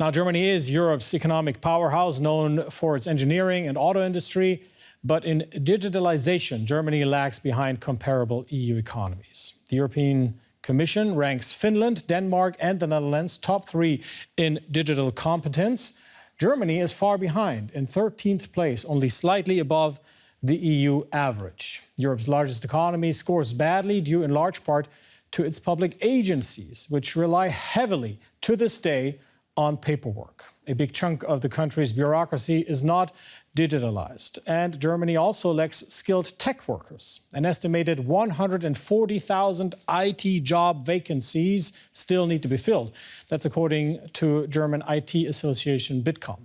Now, Germany is Europe's economic powerhouse, known for its engineering and auto industry. But in digitalization, Germany lags behind comparable EU economies. The European Commission ranks Finland, Denmark and the Netherlands top 3 in digital competence. Germany is far behind, in 13th place, only slightly above the EU average. Europe's largest economy scores badly due in large part to its public agencies, which rely heavily to this day on paperwork. A big chunk of the country's bureaucracy is not digitalized. And Germany also lacks skilled tech workers. An estimated 140,000 IT job vacancies still need to be filled. That's according to German IT association Bitkom.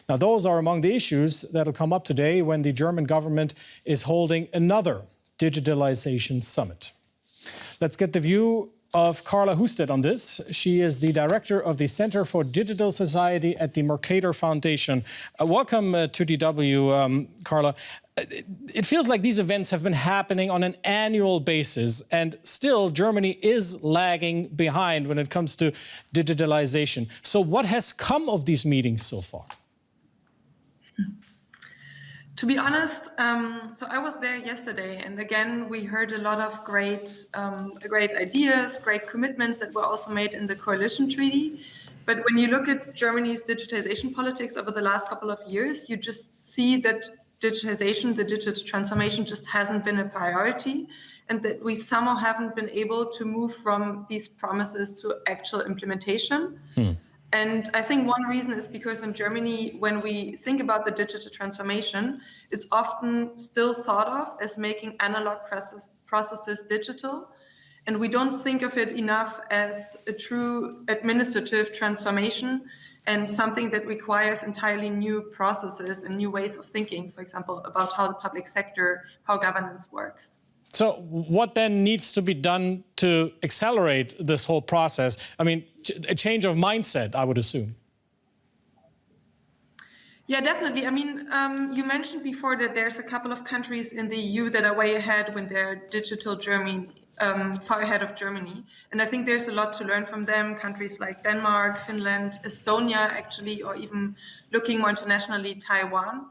Now, those are among the issues that'll come up today when the German government is holding another digitalization summit. Let's get the view of Carla Husted on this. She is the director of the Center for Digital Society at the Mercator Foundation. Welcome to DW, Carla. It feels like these events have been happening on an annual basis, and still Germany is lagging behind when it comes to digitalization. So what has come of these meetings so far? To be honest, so I was there yesterday, and again, we heard a lot of great ideas, great commitments that were also made in the coalition treaty. But when you look at Germany's digitization politics over the last couple of years, you just see that digitization, the digital transformation, just hasn't been a priority, and that we somehow haven't been able to move from these promises to actual implementation. And I think one reason is because in Germany, when we think about the digital transformation, it's often still thought of as making analog processes digital. And we don't think of it enough as a true administrative transformation and something that requires entirely new processes and new ways of thinking, for example, about how the public sector, how governance works. So what then needs to be done to accelerate this whole process? I mean, a change of mindset, I would assume. Yeah, definitely. I mean, you mentioned before that there's a couple of countries in the EU that are way ahead when they're digital Germany, far ahead of Germany. And I think there's a lot to learn from them. Countries like Denmark, Finland, Estonia, actually, or even looking more internationally, Taiwan.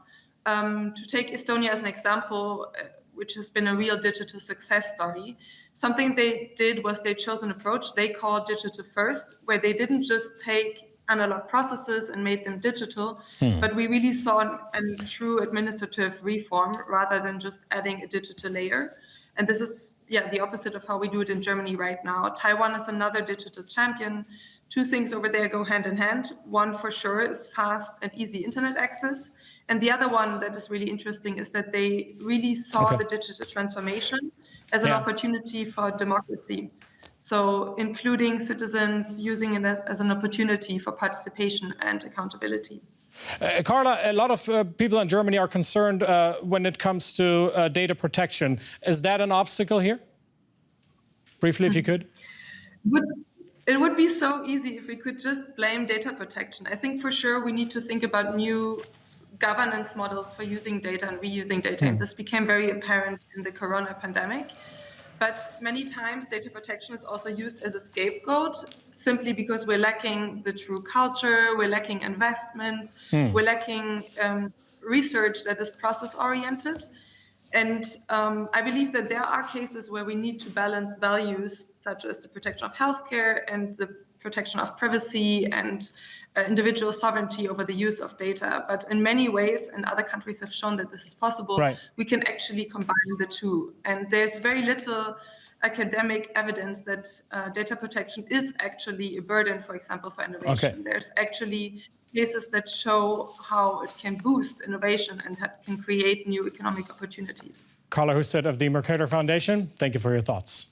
To take Estonia as an example, which has been a real digital success story. Something they did was they chose an approach they called digital first, where they didn't just take analog processes and made them digital, but we really saw a true administrative reform rather than just adding a digital layer. And this is, the opposite of how we do it in Germany right now. Taiwan is another digital champion. Two things over there go hand in hand. One for sure is fast and easy internet access. And the other one that is really interesting is that they really saw the digital transformation as an opportunity for democracy. So including citizens, using it as an opportunity for participation and accountability. Carla, a lot of people in Germany are concerned when it comes to data protection. Is that an obstacle here? Briefly, if you could. It would be so easy if we could just blame data protection. I think for sure we need to think about new governance models for using data and reusing data. And this became very apparent in the corona pandemic. But many times data protection is also used as a scapegoat simply because we're lacking the true culture, we're lacking investments, we're lacking research that is process-oriented. And I believe that there are cases where we need to balance values such as the protection of healthcare and the protection of privacy and individual sovereignty over the use of data. But in many ways, and other countries have shown that this is possible, we can actually combine the two. And there's very little academic evidence that data protection is actually a burden, for example, for innovation. There's actually cases that show how it can boost innovation and can create new economic opportunities. Carla Husted of the Mercator Foundation, thank you for your thoughts.